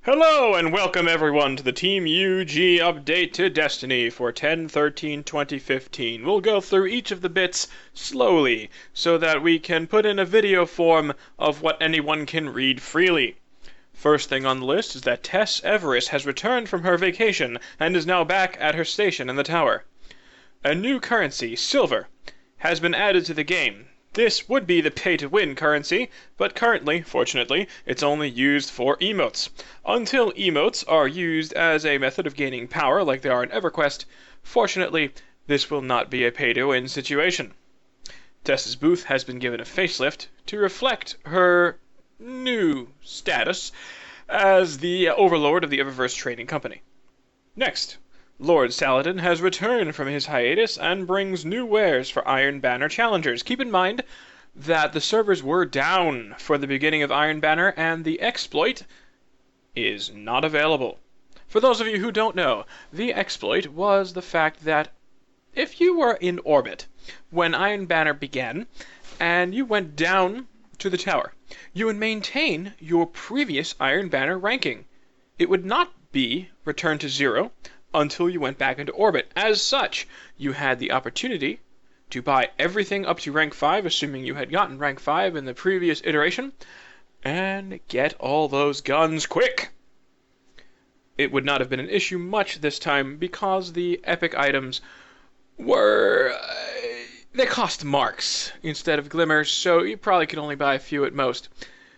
Hello and welcome everyone to the Team UG update to Destiny for 10/13/2015. We'll go through each of the bits slowly so that we can put in a video form of what anyone can read freely. First thing on the list is that Tess Everis has returned from her vacation and is now back at her station in the tower. A new currency, silver, has been added to the game. This would be the pay-to-win currency, but currently, fortunately, it's only used for emotes. Until emotes are used as a method of gaining power like they are in EverQuest, fortunately, this will not be a pay-to-win situation. Tess's booth has been given a facelift to reflect her new status as the overlord of the Eververse Trading Company. Next, Lord Saladin has returned from his hiatus and brings new wares for Iron Banner challengers. Keep in mind that the servers were down for the beginning of Iron Banner and the exploit is not available. For those of you who don't know, the exploit was the fact that if you were in orbit when Iron Banner began and you went down to the tower, you would maintain your previous Iron Banner ranking. It would not be returned to 0 until you went back into orbit. As such, you had the opportunity to buy everything up to rank 5, assuming you had gotten rank 5 in the previous iteration, and get all those guns quick. It would not have been an issue much this time because the epic items were... they cost marks instead of glimmers, so you probably could only buy a few at most.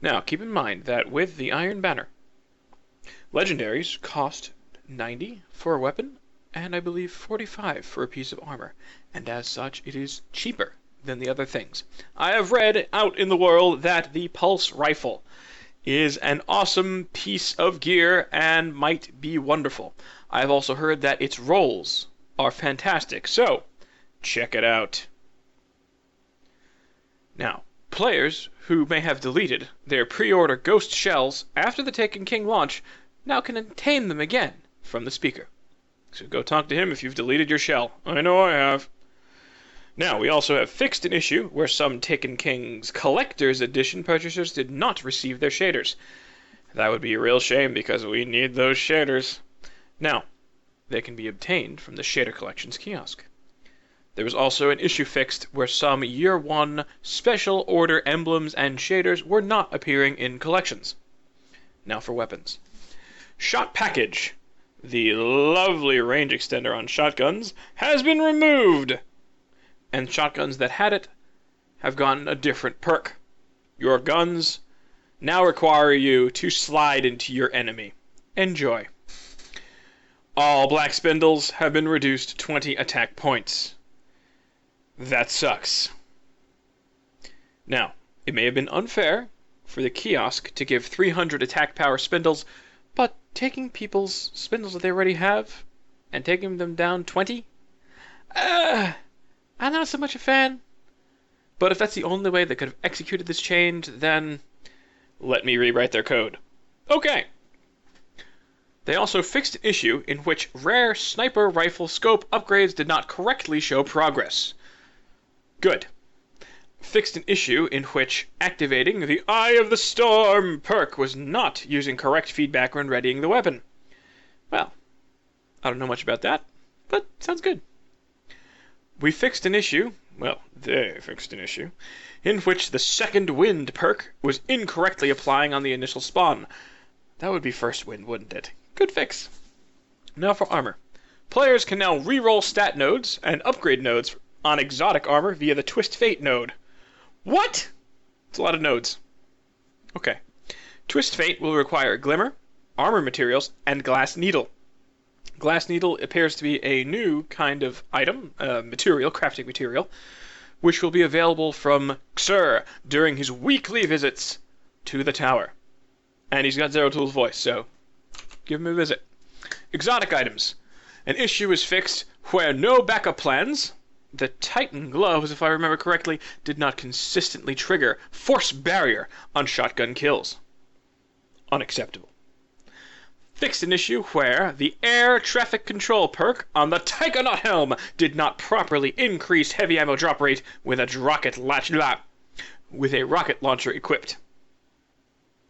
Now, keep in mind that with the Iron Banner, legendaries cost 90 for a weapon, and I believe 45 for a piece of armor, and as such it is cheaper than the other things. I have read out in the world that the pulse rifle is an awesome piece of gear and might be wonderful. I have also heard that its rolls are fantastic, so check it out. Now, players who may have deleted their pre-order ghost shells after the Taken King launch now can obtain them again from the speaker. So go talk to him if you've deleted your shell. I know I have. Now, we also have fixed an issue where some Taken King's Collector's Edition purchasers did not receive their shaders. That would be a real shame because we need those shaders. Now, they can be obtained from the Shader Collections kiosk. There was also an issue fixed where some Year 1 special order emblems and shaders were not appearing in collections. Now for weapons. Shot Package, the lovely range extender on shotguns, has been removed, and shotguns that had it have gotten a different perk. Your guns now require you to slide into your enemy. Enjoy. All black spindles have been reduced to 20 attack points. That sucks. Now, it may have been unfair for the kiosk to give 300 attack power spindles, but taking people's spindles that they already have and taking them down 20? I'm not so much a fan. But if that's the only way they could have executed this change, then let me rewrite their code. Okay. They also fixed an issue in which rare sniper rifle scope upgrades did not correctly show progress. Good. Fixed an issue in which activating the Eye of the Storm perk was not using correct feedback when readying the weapon. Well, I don't know much about that, but sounds good. We fixed an issue, well, they fixed an issue, in which the Second Wind perk was incorrectly applying on the initial spawn. That would be First Wind, wouldn't it? Good fix. Now for armor. Players can now reroll stat nodes and upgrade nodes on exotic armor via the Twist Fate node. What? It's a lot of nodes. Okay. Twist Fate will require Glimmer, armor materials, and Glass Needle. Glass Needle appears to be a new kind of item, material, crafting material, which will be available from Xur during his weekly visits to the tower. And he's got Zeratul voice, so give him a visit. Exotic items. An issue is fixed where no backup plans. The Titan gloves, if I remember correctly, did not consistently trigger Force Barrier on shotgun kills. Unacceptable. Fixed an issue where the Air Traffic Control perk on the Taikonaut helm did not properly increase heavy ammo drop rate with a rocket launcher equipped.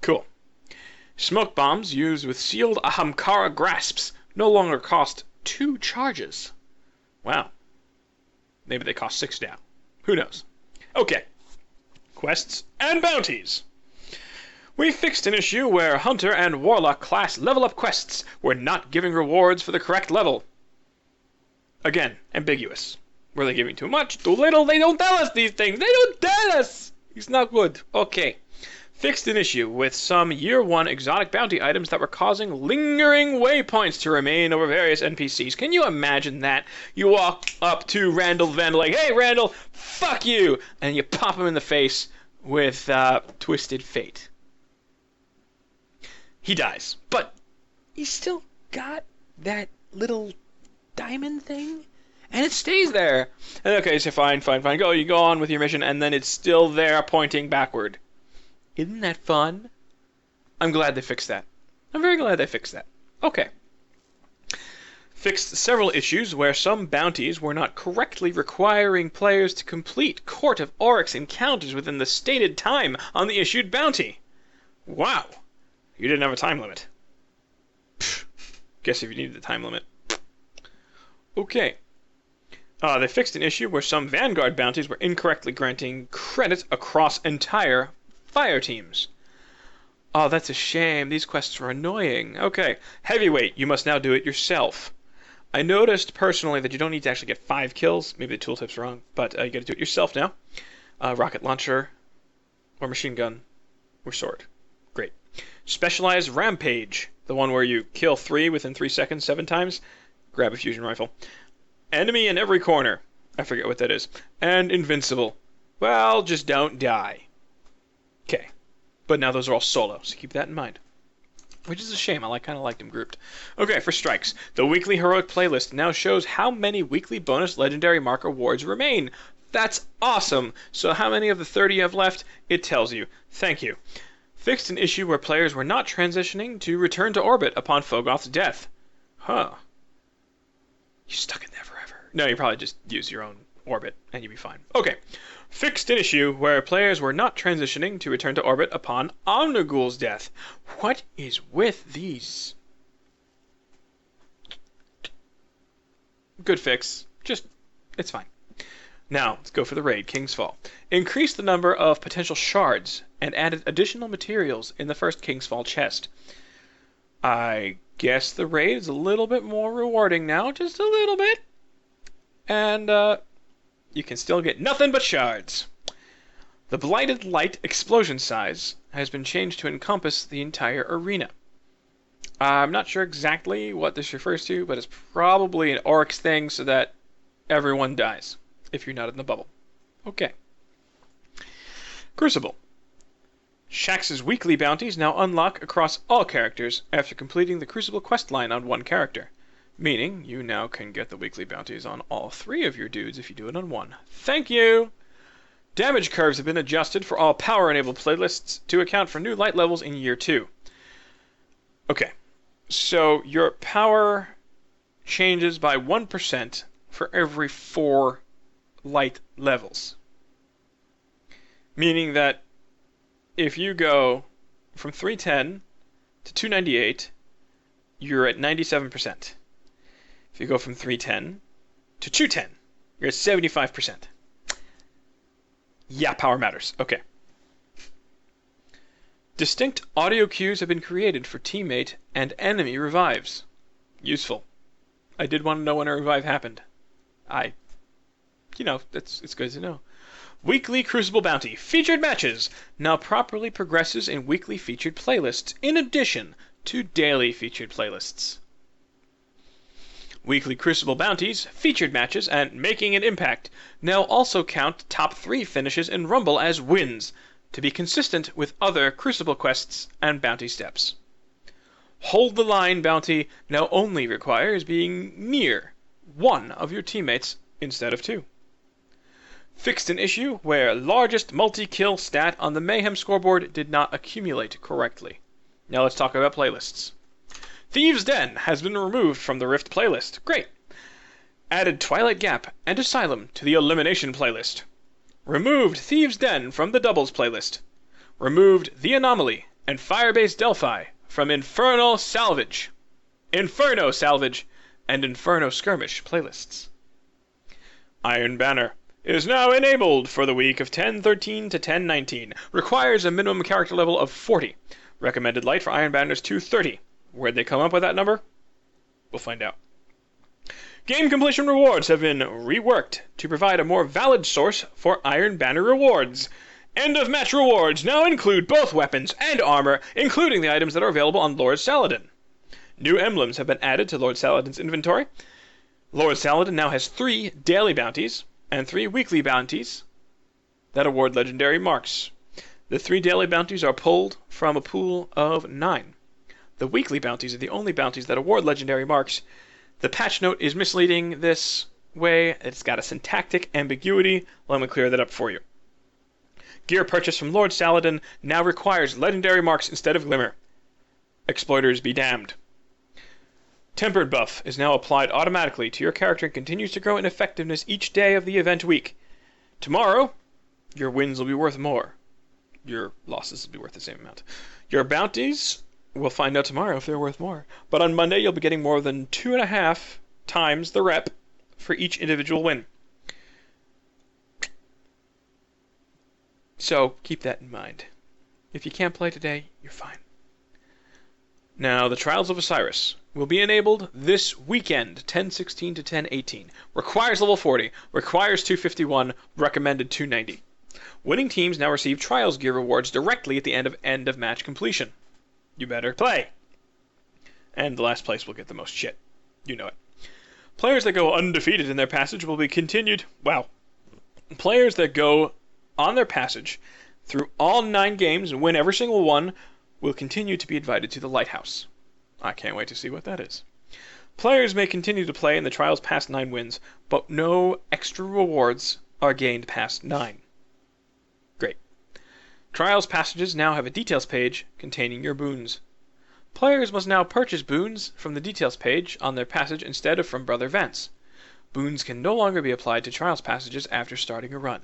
Cool. Smoke bombs used with sealed Ahamkara grasps no longer cost 2 charges. Wow. Maybe they cost 6 now. Who knows? Okay. Quests and bounties. We fixed an issue where Hunter and Warlock class level up quests were not giving rewards for the correct level. Again, ambiguous. Were they giving too much, too little? They don't tell us these things. They don't tell us. It's not good. Okay. Fixed an issue with some Year 1 exotic bounty items that were causing lingering waypoints to remain over various NPCs. Can you imagine that? You walk up to Randall Vandal like, hey Randall, fuck you! And you pop him in the face with Twisted Fate. He dies. But he's still got that little diamond thing? And it stays there. And okay, so fine. Go, you go on with your mission, and then it's still there pointing backward. Isn't that fun? I'm glad they fixed that. I'm very glad they fixed that. Okay. Fixed several issues where some bounties were not correctly requiring players to complete Court of Oryx encounters within the stated time on the issued bounty. Wow. You didn't have a time limit. Pfft. Guess if you needed the time limit. Okay. They fixed an issue where some Vanguard bounties were incorrectly granting credit across entire fire teams. Oh, that's a shame. These quests were annoying. Okay. Heavyweight, you must now do it yourself. I noticed personally that you don't need to actually get 5 kills. Maybe the tooltip's wrong, but you gotta do it yourself now. Rocket launcher, or machine gun, or sword. Great. Specialized Rampage, the one where you kill 3 within 3 seconds 7 times. Grab a fusion rifle. Enemy in every corner. I forget what that is. And Invincible. Well, just don't die. Okay. But now those are all solo, so keep that in mind. Which is a shame. I kind of liked them grouped. Okay, for strikes. The weekly heroic playlist now shows how many weekly bonus legendary mark awards remain. That's awesome. So how many of the 30 you have left? It tells you. Thank you. Fixed an issue where players were not transitioning to return to orbit upon Fogoth's death. Huh. You're stuck in there forever. No, you probably just use your own orbit and you'll be fine. Okay. Fixed an issue where players were not transitioning to return to orbit upon Omnigul's death. What is with these? Good fix. It's fine. Now, let's go for the raid, King's Fall. Increased the number of potential shards and added additional materials in the first King's Fall chest. I guess the raid is a little bit more rewarding now, just a little bit. And, you can still get nothing but shards. The Blighted Light explosion size has been changed to encompass the entire arena. I'm not sure exactly what this refers to, but it's probably an Oryx thing so that everyone dies if you're not in the bubble. Okay. Crucible. Shaxx's weekly bounties now unlock across all characters after completing the Crucible questline on one character. Meaning, you now can get the weekly bounties on all 3 of your dudes if you do it on 1. Thank you! Damage curves have been adjusted for all power-enabled playlists to account for new light levels in Year 2. Okay, so your power changes by 1% for every 4 light levels. Meaning that if you go from 310 to 298, you're at 97%. If you go from 310 to 210, you're at 75%. Yeah, power matters. Okay. Distinct audio cues have been created for teammate and enemy revives. Useful. I did want to know when a revive happened. It's good to know. Weekly Crucible Bounty. Featured matches now properly progresses in weekly featured playlists, in addition to daily featured playlists. Weekly Crucible Bounties, featured matches, and making an impact now also count top 3 finishes in Rumble as wins, to be consistent with other Crucible quests and bounty steps. Hold the Line bounty now only requires being near one of your teammates instead of 2. Fixed an issue where largest multi-kill stat on the Mayhem scoreboard did not accumulate correctly. Now let's talk about playlists. Thieves' Den has been removed from the Rift playlist. Great. Added Twilight Gap and Asylum to the Elimination playlist. Removed Thieves' Den from the Doubles playlist. Removed The Anomaly and Firebase Delphi from Inferno Salvage, and Inferno Skirmish playlists. Iron Banner is now enabled for the week of 10/13 to 10/19. Requires a minimum character level of 40. Recommended light for Iron Banner is 230. Where'd they come up with that number? We'll find out. Game completion rewards have been reworked to provide a more valid source for Iron Banner rewards. End of match rewards now include both weapons and armor, including the items that are available on Lord Saladin. New emblems have been added to Lord Saladin's inventory. Lord Saladin now has 3 daily bounties and 3 weekly bounties that award legendary marks. The 3 daily bounties are pulled from a pool of 9. The weekly bounties are the only bounties that award legendary marks. The patch note is misleading this way. It's got a syntactic ambiguity. Let me clear that up for you. Gear purchased from Lord Saladin now requires legendary marks instead of glimmer. Exploiters be damned. Tempered buff is now applied automatically to your character and continues to grow in effectiveness each day of the event week. Tomorrow, your wins will be worth more. Your losses will be worth the same amount. Your bounties, we'll find out tomorrow if they're worth more. But on Monday, you'll be getting more than 2.5 times the rep for each individual win. So keep that in mind. If you can't play today, you're fine. Now, the Trials of Osiris will be enabled this weekend, 10/16 to 10/18. Requires level 40, requires 251, recommended 290. Winning teams now receive Trials gear rewards directly at the end of match completion. You better play. And the last place will get the most shit. You know it. Players that go undefeated in their passage will be continued. Wow. Players that go on their passage through all 9 games and win every single one will continue to be invited to the Lighthouse. I can't wait to see what that is. Players may continue to play in the Trials past 9 wins, but no extra rewards are gained past 9. Great. Trials passages now have a details page containing your boons. Players must now purchase boons from the details page on their passage instead of from Brother Vance. Boons can no longer be applied to Trials passages after starting a run.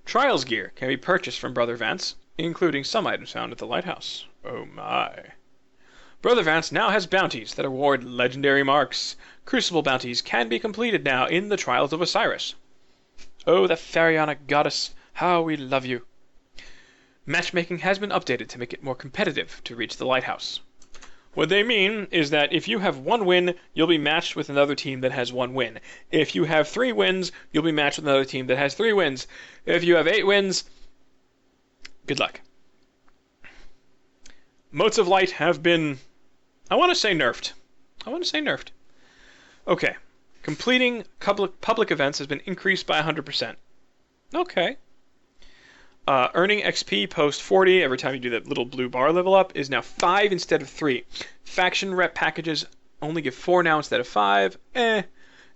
Trials gear can be purchased from Brother Vance, including some items found at the Lighthouse. Oh my. Brother Vance now has bounties that award legendary marks. Crucible bounties can be completed now in the Trials of Osiris. Oh, the Pharaonic goddess, how we love you. Matchmaking has been updated to make it more competitive to reach the Lighthouse. What they mean is that if you have 1 win, you'll be matched with another team that has 1 win. If you have 3 wins, you'll be matched with another team that has 3 wins. If you have 8 wins, good luck. Motes of Light have been, I want to say nerfed. Okay. Completing public events has been increased by 100%. Okay. Earning XP post 40 every time you do that little blue bar level up is now 5 instead of 3. Faction rep packages only give 4 now instead of 5. Now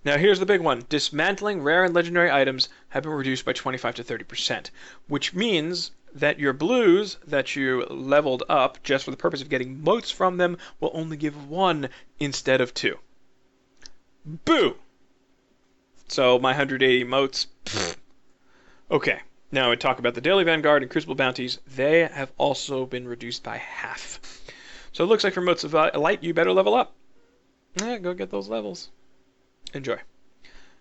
here's the big one. Dismantling rare and legendary items have been reduced by 25 to 30%, which means that your blues that you leveled up just for the purpose of getting motes from them will only give 1 instead of 2. Boo! So my 180 motes. Okay. Now we talk about the Daily Vanguard and Crucible bounties. They have also been reduced by half. So it looks like for Motes of Light, you better level up. Go get those levels. Enjoy.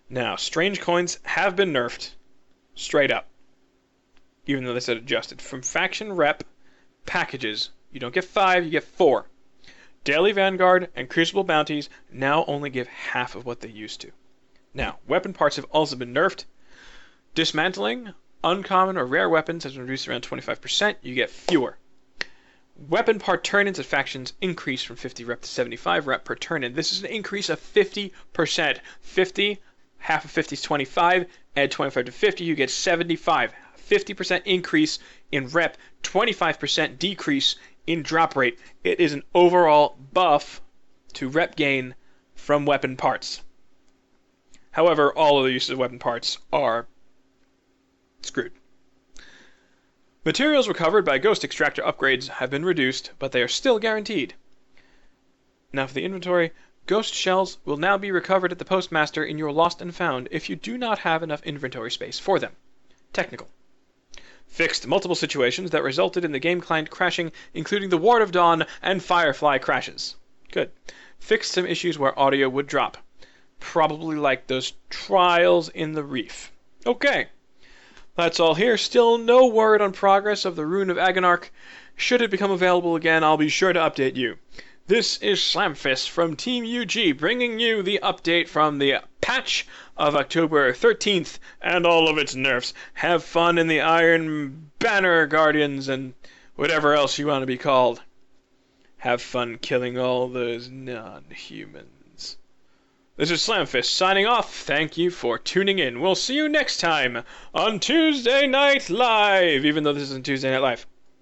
Now, strange coins have been nerfed. Straight up. Even though they said adjusted. From faction rep packages, you don't get 5, you get 4. Daily Vanguard and Crucible bounties now only give half of what they used to. Now, weapon parts have also been nerfed. Dismantling uncommon or rare weapons has been reduced around 25%. You get fewer. Weapon part turn-ins at factions increase from 50 rep to 75 rep per turn-in. This is an increase of 50%. 50, half of 50 is 25. Add 25 to 50, you get 75. 50% increase in rep, 25% decrease in drop rate. It is an overall buff to rep gain from weapon parts. However, all of the uses of weapon parts are screwed. Materials recovered by Ghost Extractor upgrades have been reduced, but they are still guaranteed. Now for the inventory, Ghost Shells will now be recovered at the Postmaster in your Lost and Found if you do not have enough inventory space for them. Technical. Fixed multiple situations that resulted in the game client crashing, including the Ward of Dawn and Firefly crashes. Good. Fixed some issues where audio would drop. Probably like those trials in the reef. Okay. That's all here. Still no word on progress of the Rune of Agonarch. Should it become available again, I'll be sure to update you. This is Slamfist from Team UG, bringing you the update from the patch of October 13th and all of its nerfs. Have fun in the Iron Banner Guardians and whatever else you want to be called. Have fun killing all those non-humans. This is Slamfist signing off. Thank you for tuning in. We'll see you next time on Tuesday Night Live, even though this isn't Tuesday Night Live.